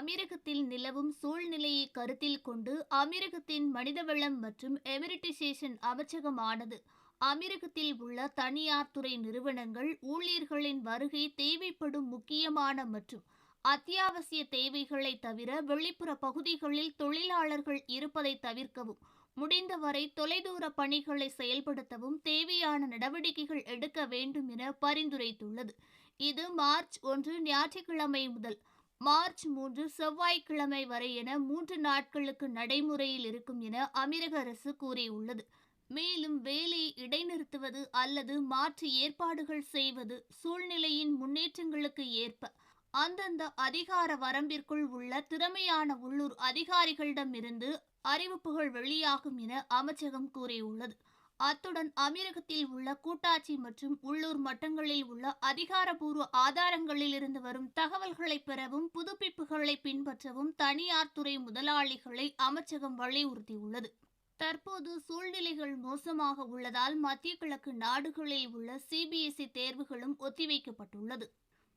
அமீரகத்தில் நிலவும் சூழ்நிலையை கருத்தில் கொண்டு அமீரகத்தின் மனிதவளம் மற்றும் எமிரிட்டைசேஷன் அமைச்சகமானது அமீரகத்தில் உள்ள தனியார் துறை நிறுவனங்கள் ஊழியர்களின் வருகை தேவைப்படும் முக்கியமான மற்றும் அத்தியாவசிய தேவைகளை தவிர வெளிப்புற பகுதிகளில் தொழிலாளர்கள் இருப்பதை தவிர்க்கவும் முடிந்தவரை தொலைதூர பணிகளை செயல்படுத்தவும் தேவையான நடவடிக்கைகள் எடுக்க வேண்டும் என பரிந்துரைத்துள்ளது. இது மார்ச் 1 ஞாயிற்றுக்கிழமை முதல் மார்ச் 3 செவ்வாய்க்கிழமை வரை என 3 நாட்களுக்கு நடைமுறையில் இருக்கும் என அமீரக அரசு கூறியுள்ளது. மேலும் வேலையை இடைநிறுத்துவது அல்லது மாற்று ஏற்பாடுகள் செய்வது சூழ்நிலையின் முன்னேற்றங்களுக்கு ஏற்ப அந்தந்த அதிகார வரம்பிற்குள் உள்ள திறமையான உள்ளூர் அதிகாரிகளிடமிருந்து அறிவிப்புகள் வெளியாகும் என அமைச்சகம் கூறியுள்ளது. அத்துடன் அமீரகத்தில் உள்ள கூட்டாட்சி மற்றும் உள்ளூர் மட்டங்களில் உள்ள அதிகாரப்பூர்வ ஆதாரங்களிலிருந்து வரும் தகவல்களை பெறவும் புதுப்பிப்புகளை பின்பற்றவும் தனியார் துறை முதலாளிகளை அமைச்சகம் வலியுறுத்தியுள்ளது. தற்போது சூழ்நிலைகள் மோசமாக உள்ளதால் மத்திய கிழக்கு நாடுகளில் உள்ள சிபிஎஸ்இ தேர்வுகளும் ஒத்திவைக்கப்பட்டுள்ளது.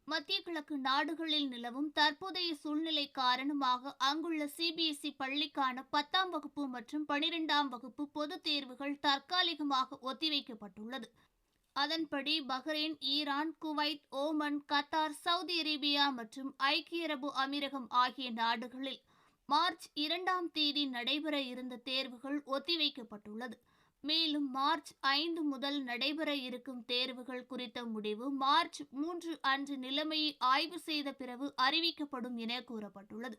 மத்திய கிழக்கு நாடுகளில் நிலவும் தற்போதைய சூழ்நிலை காரணமாக அங்குள்ள சிபிஎஸ்இ பள்ளிக்கான 10ஆம் வகுப்பு மற்றும் 12ஆம் வகுப்பு பொதுத் தேர்வுகள் தற்காலிகமாக ஒத்திவைக்கப்பட்டுள்ளது. அதன்படி Bahrain, Iran, Kuwait, Oman, Qatar, Saudi Arabia மற்றும் ஐக்கிய அரபு அமீரகம் ஆகிய நாடுகளில் மார்ச் 2ஆம் தேதி நடைபெற இருந்த தேர்வுகள் ஒத்திவைக்கப்பட்டுள்ளது. மேலும் மார்ச் 5 முதல் நடைபெற இருக்கும் தேர்வுகள் குறித்த முடிவு மார்ச் 3 அன்று நிலைமையை ஆய்வு செய்த பிறகு அறிவிக்கப்படும் என கூறப்பட்டுள்ளது.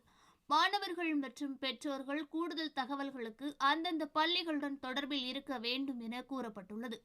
மாணவர்கள் மற்றும் பெற்றோர்கள் கூடுதல் தகவல்களுக்கு அந்தந்த பள்ளிகளுடன் தொடர்பில் இருக்க வேண்டும் என கூறப்பட்டுள்ளது.